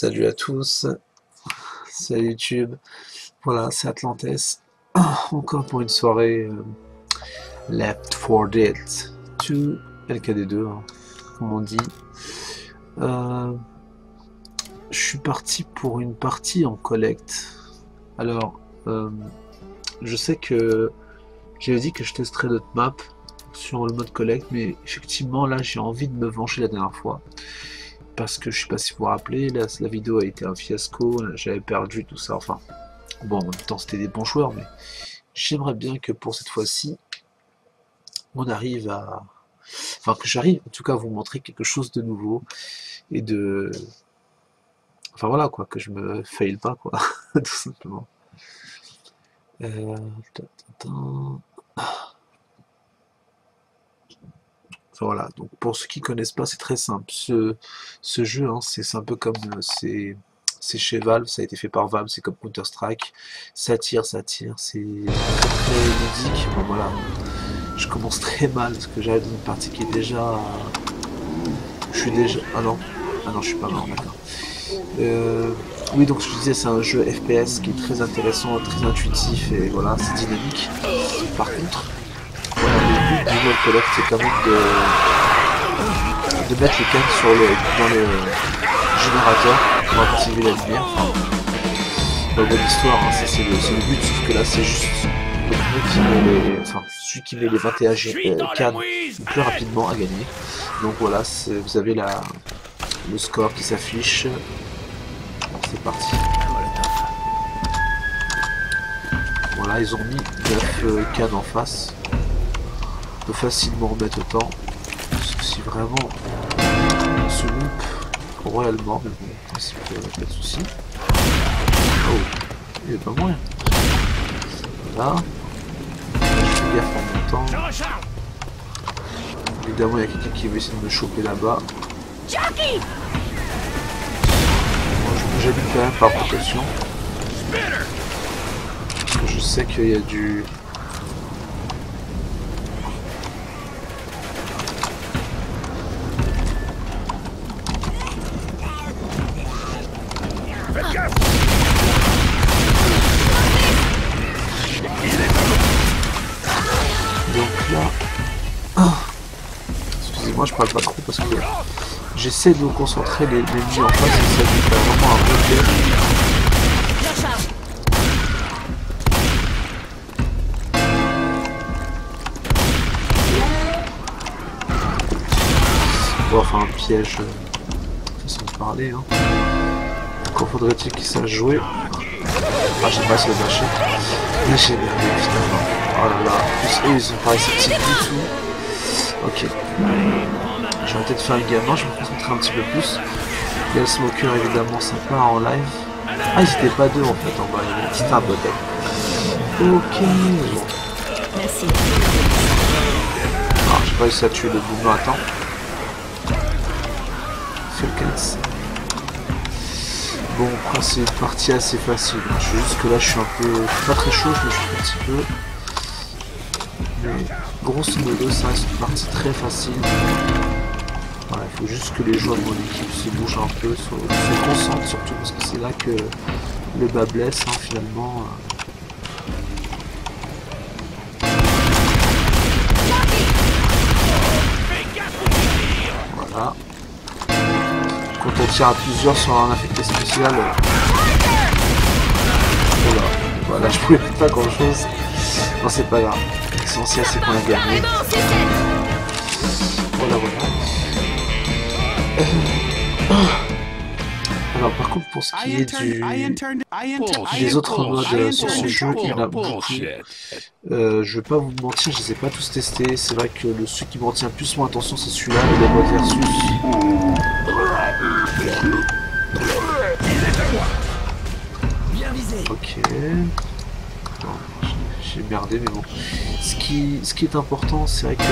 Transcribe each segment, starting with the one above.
Salut à tous, salut YouTube, voilà c'est Atlantes, encore pour une soirée Left 4 Dead 2, LKD2 hein, comme on dit. Je suis parti pour une partie en collecte. Alors, je sais que j'avais dit que je testerais d'autres maps sur le mode collecte, mais effectivement là j'ai envie de me venger la dernière fois. Parce que je sais pas si vous vous rappelez, là, la vidéo a été un fiasco, j'avais perdu tout ça, enfin, bon, en même temps c'était des bons joueurs, mais j'aimerais bien que pour cette fois-ci, on arrive à... Enfin, que j'arrive en tout cas à vous montrer quelque chose de nouveau, et de... Enfin voilà, quoi, que je me fail pas, quoi, tout simplement. Voilà, donc pour ceux qui connaissent pas, c'est très simple. Ce jeu, hein, c'est un peu comme c'est chez Valve, ça a été fait par Valve, c'est comme Counter-Strike. Ça tire, c'est très ludique. Bon voilà, je commence très mal parce que j'arrive dans une partie qui est déjà. Je suis déjà. Ah non, je suis pas mort, d'accord. Oui, donc je disais, c'est un jeu FPS qui est très intéressant, très intuitif et voilà, c'est dynamique. Par contre, voilà, le but du mode collecte, c'est quand même de mettre les cannes dans le générateur pour activer la lumière. Enfin, pas bonne histoire, hein, c'est le but, sauf que là c'est juste le premier qui met celui qui met les 21 cannes le plus rapidement à gagner. Donc voilà, vous avez le score qui s'affiche. C'est parti. Voilà, ils ont mis 9 cannes en face. On peut facilement remettre autant. Si vraiment on se loupe royalement, mais bon, en principe, pas de soucis. Oh, il est pas moyen. Voilà. Je fais gaffe en montant. Évidemment, il y a quelqu'un qui veut essayer de me choper là-bas. J'habite quand même par précaution. Parce que je sais qu'il y a du... Donc là... Excusez-moi, je parle pas trop parce que j'essaie de me concentrer les ennemis en face et ça me fait vraiment un bloc. Bon, enfin un piège, façon de parler. Hein. Encore faudrait-il qu'ils sachent jouer. Ah, j'ai pas essayé de lâcher. Là j'ai merdé finalement. Oh là là, en plus eux ils ont pas réceptif du tout. Ok. J'ai arrêté de faire le gamin, je vais me concentrer un petit peu plus. Il y a le smoker évidemment sympa en live. Ah, ils étaient pas deux en fait en bas, c'était un bot. Ok. Merci. Ah, j'ai pas réussi à tuer le boomer à temps. Falcons. Bon, après c'est une partie assez facile. Je suis juste que là je suis un peu. Je suis pas très chaud, je me chauffe un petit peu. Mais grosso modo, ça reste une partie très facile. Voilà, il faut juste que les joueurs de mon équipe se bougent un peu, se concentrent surtout parce que c'est là que le bas blesse hein, finalement. Voilà. Quand on tire à plusieurs sur un affecté spécial. Voilà. Voilà, je pouvais pas grand chose. Non, c'est pas grave. L'essentiel c'est qu'on a gagné. Voilà, voilà. Alors par contre pour ce qui est des autres modes sur ce jeu, il y en a beaucoup. Je vais pas vous mentir, je les ai pas tous testés. C'est vrai que celui qui me retient plus mon attention c'est celui-là, le mode versus. Ok. J'ai merdé mais bon. Ce qui est important c'est vrai que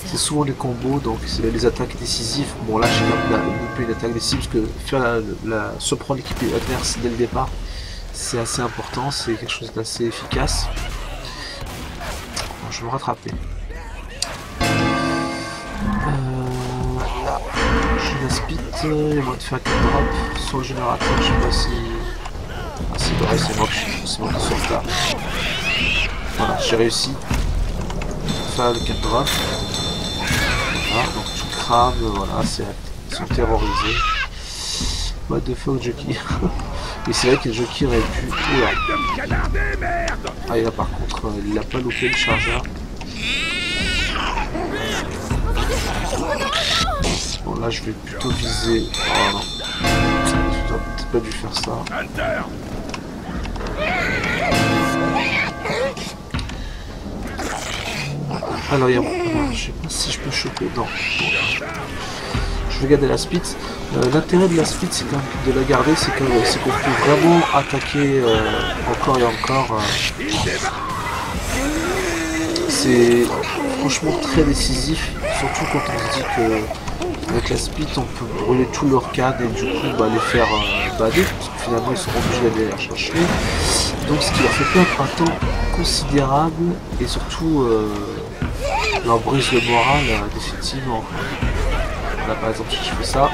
c'est souvent les combos, donc c'est les attaques décisives. Bon là j'ai quand même loupé une attaque décisive parce que faire surprendre l'équipe adverse dès le départ c'est assez important, c'est quelque chose d'assez efficace. Bon, je vais me rattraper. Là, je la spit. il y a moyen de faire un drop sur le générateur, je sais pas si... Ah si, bah ouais, c'est moi qui suis en retard. Voilà, j'ai réussi à faire le 4 drop. Voilà, donc tu crames, voilà, ils sont terrorisés. What the fuck, Jockey. Et c'est vrai que Jockey aurait pu... Oula. Ah, et là par contre, il a pas loupé le chargeur. Bon, là je vais plutôt viser... Oh non. Je n'aurais peut-être pas dû faire ça. Alors, il y a... je sais pas si je peux choper. Non. Je vais garder la speed. L'intérêt de la speed, c'est quand même de la garder, c'est qu'on peut vraiment attaquer encore et encore. C'est franchement très décisif, surtout quand on se dit que avec la speed, on peut brûler tout leur cadre et du coup bah, les faire bader, parce que finalement ils sont obligés d'aller la chercher. Donc ce qui leur fait perdre un temps considérable et surtout leur brise le moral définitivement. Là par exemple si je fais ça,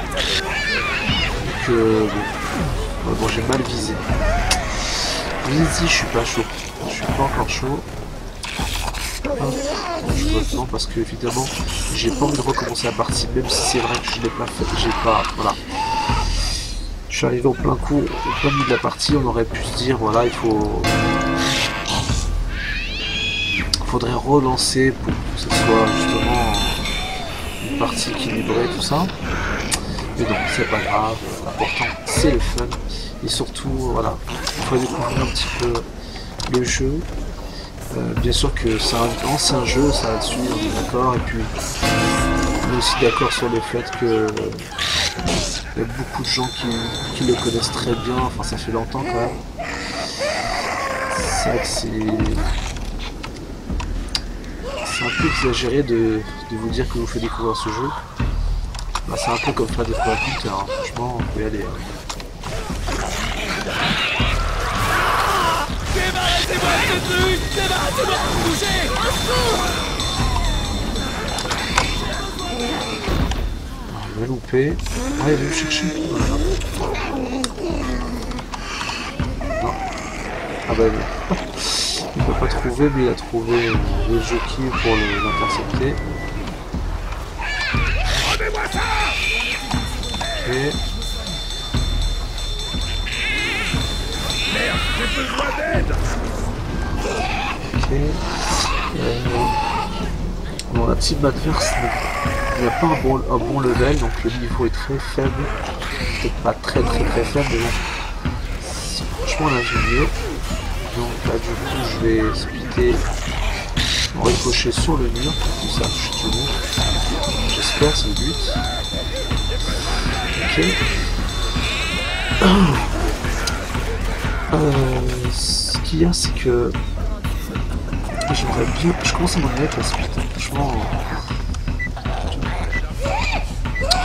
bon j'ai mal visé. Ici je suis pas chaud, je suis pas encore chaud. Je vote non parce que évidemment j'ai pas envie de recommencer la partie, même si c'est vrai que je l'ai pas fait, j'ai pas, voilà. Je suis arrivé au plein coup, au plein milieu de la partie, on aurait pu se dire voilà faudrait relancer pour que ce soit justement une partie équilibrée, tout ça. Mais non, c'est pas grave, l'important c'est le fun. Et surtout, voilà, il faut découvrir un petit peu le jeu. Bien sûr que c'est un ancien jeu, ça là-dessus, on est d'accord. Et puis, on est aussi d'accord sur le fait que il y a beaucoup de gens qui le connaissent très bien, enfin ça fait longtemps quand même. C'est vrai que c'est un peu exagéré de vous dire que vous faites découvrir ce jeu. Bah, c'est un peu comme faire découvrir Hunter, hein. Franchement, on peut y aller. Débarrassez-moi de ce truc! Débarrassez-moi! Bougez! Je vais louper. Ouais, je vais chercher. Non. Ah bah il peut pas trouver, mais il a trouvé le jockey pour l'intercepter. Ok. Ok. Bon, la team adverse n'a pas un bon level, donc le niveau est très faible. Peut-être pas très faible, mais bon. Franchement, là j'ai mieux. Donc là, du coup, je vais splitter en ricochet sur le mur, pour que ça touche tout le monde. J'espère, c'est le but. Ok. Ce qu'il y a, c'est que j'aimerais bien. Je commence à m'ennuyer avec la speed. Franchement.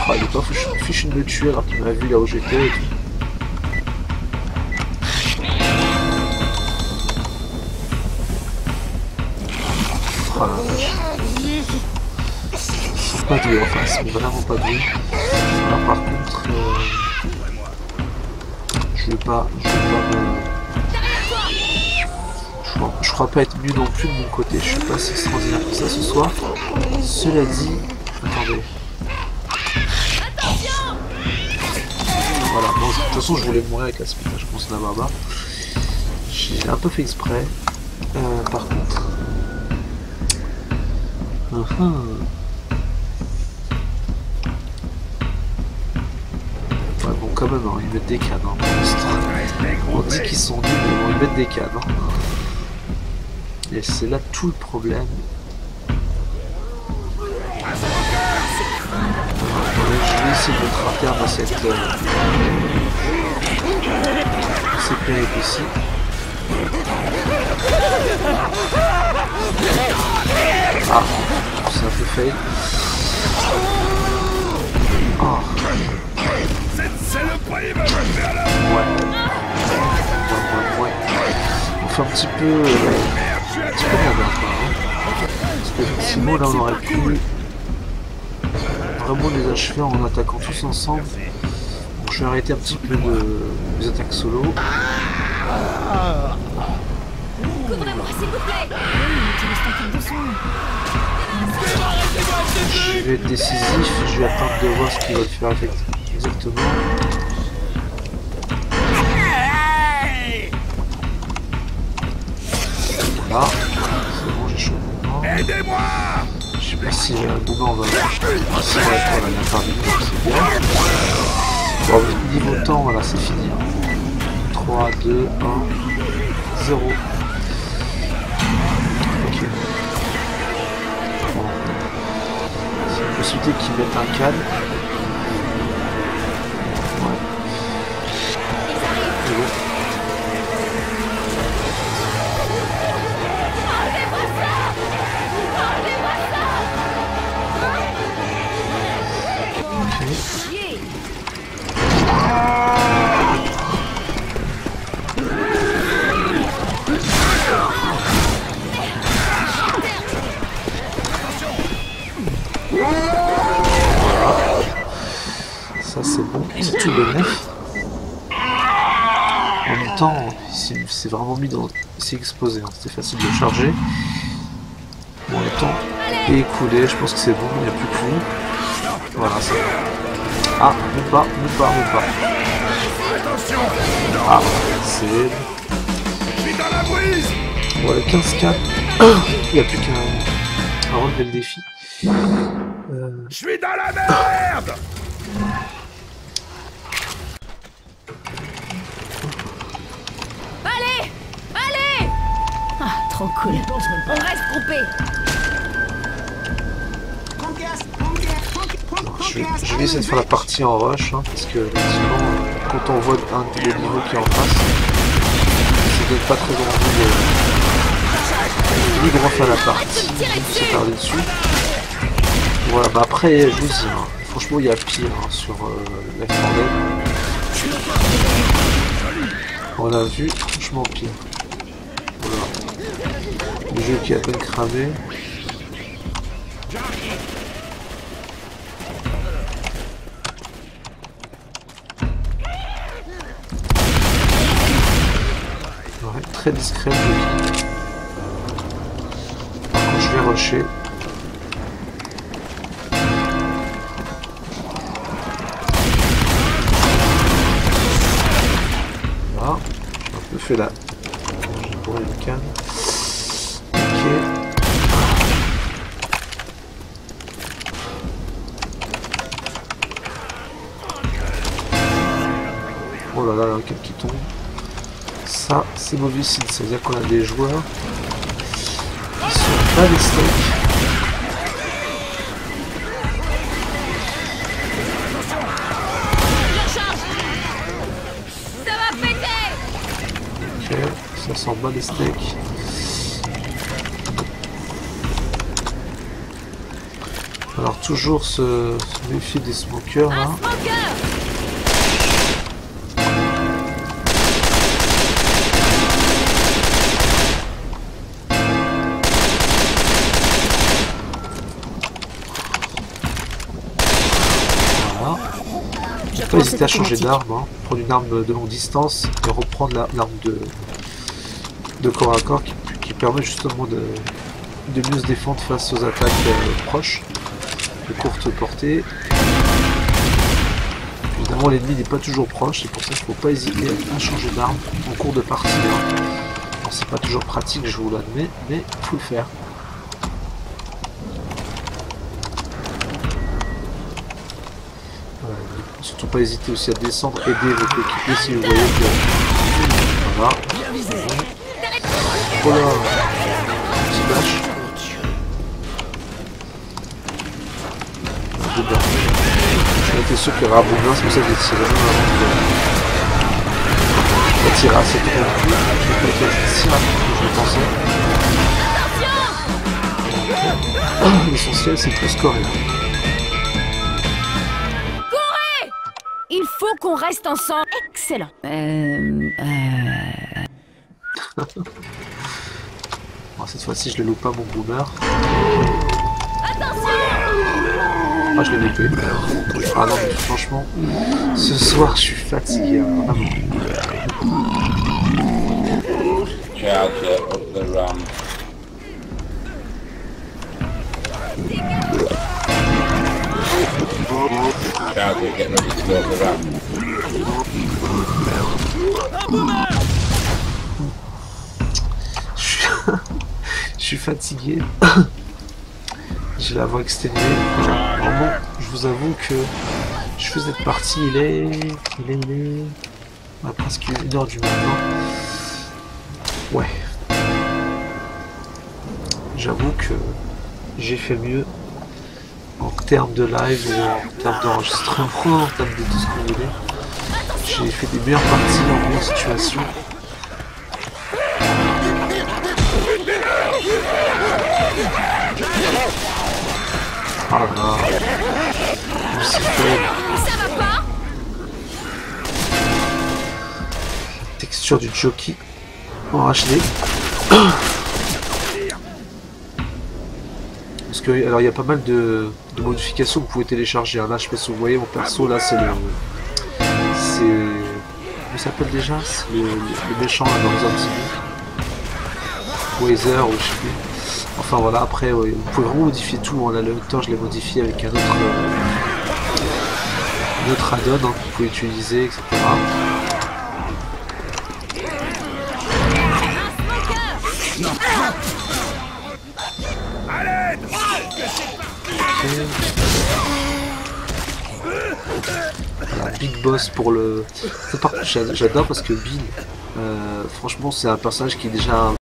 Oh, il est pas fichu de me tuer alors qu'il m'a vu là où j'étais et tout. Oh la vache. Ils sont pas doués, enfin ils sont vraiment pas doués. Alors par contre, je vais pas je crois pas être mieux non plus de mon côté. Je suis pas si extraordinaire que ça ce soir. Cela dit, attendez. Voilà, bon, de toute façon je voulais mourir avec la speed, je pense d'avoir bas. J'ai un peu fait exprès. Par contre. Ouais, bon, quand même, hein, ils mettent des cadres. Hein, on dit qu'ils sont nuls, mais bon, ils mettent des cadres. Hein. Et c'est là tout le problème. Je vais essayer de mettre un terme à cette péripétie. Ah, c'est un peu fail. Oh. Ouais. On fait un petit peu de la merde, hein. Parce que sinon là on aurait pu vraiment les achever en attaquant tous ensemble. je vais arrêter un petit peu des attaques solo. Couvrez-moi, s'il vous plaît. Je vais être décisif, je vais attendre de voir ce qu'il va faire exactement. Voilà, c'est bon, j'ai chaud maintenant. Aidez-moi! Je sais pas si un moment on va... Si on va l'intervenir, c'est bien. Bon, niveau temps, voilà, c'est fini. 3, 2, 1, 0. Ok. Bon. C'est une possibilité qu'ils mettent un cadre. Ouais. C'est bon. Ça c'est bon, c'est tout le neuf. En même temps, c'est vraiment mis dans... C'est exposé, hein. C'était facile de charger. Bon, le temps est écoulé, je pense que c'est bon, il n'y a plus que vous. Voilà, c'est bon. Ah, même pas. Ah, c'est... Je suis dans la brise! Bon, le 15-4, il n'y a plus qu'à relever le défi. Je suis dans la merde! Allez! Allez! Ah, trop cool. On reste groupés. Je vais essayer de faire la partie en rush, hein, parce que sinon, quand on voit un des niveaux qui est en face, ça donne pas très envie de refaire la partie, de se faire dessus. Voilà, bah après, je vous dis, hein, franchement, il y a pire hein, sur Left 4 Dead. On a vu, franchement, pire. Voilà. Le jeu qui est à peine cramé. Ouais, très discret le jeu. Par contre, je vais rusher. Voilà, j'ai un peu fait là. J'ai bourré le canne. Ok. Oh là là, il y a un câble qui tombe. Ça, c'est mauvais signe, ça veut dire qu'on a des joueurs qui sont pas des steaks. Ça va péter! Ok, ça sent bas des steaks. Alors toujours se méfier des smokers là. Un smoker! Voilà. Faut pas hésiter à changer d'arme, hein. Prendre une arme de longue distance et reprendre l'arme de corps à corps qui permet justement de mieux se défendre face aux attaques proches, de courte portée. Évidemment l'ennemi n'est pas toujours proche, c'est pour ça qu'il ne faut pas hésiter à changer d'arme en cours de partie. Hein. C'est pas toujours pratique, je vous l'admets, mais il faut le faire. Voilà, surtout pas hésiter aussi à descendre, aider votre équipier si vous voyez que... Voilà. Voilà. Petit dash. Boudin. J'en étais sûr qu'il y aura un boudin, c'est pour ça que j'ai tiré avant de... Pas tiré assez trop. Je vais pas être si rapide que je le pensais. L'essentiel c'est de tout scorer. Courez! Il faut qu'on reste ensemble. Excellent. Bon, cette fois-ci je ne loupe pas mon boomer. Attention! Ah, je l'ai loupé. Ah non, mais franchement, ce soir, je suis fatigué, hein, vraiment. Charger up the ramp. Charger, get ready to go up the ramp. Je suis fatigué. J'ai la voix exténuée. Vraiment, je vous avoue que je fais cette partie, il est presque 1h du matin. Ouais. J'avoue que j'ai fait mieux en termes de live, en termes d'enregistrement, en termes de tout ce que vous voulez. J'ai fait des meilleures parties en meilleure situation. Ah là, c'est faible. Ça va pas? Texture du jockey en HD. Parce que alors il y a pas mal de modifications que vous pouvez télécharger. Là, je sais pas si vous voyez mon perso. Là, c'est comment il s'appelle déjà? C'est le méchant là, dans Resident Evil. Weather ou je sais plus. Enfin voilà, après ouais, vous pouvez vraiment modifier tout. Là, le Hunter, je l'ai modifié avec un autre add-on que vous pouvez utiliser, etc. Voilà, Big Boss pour le... Par contre, j'adore parce que Bill, franchement, c'est un personnage qui est déjà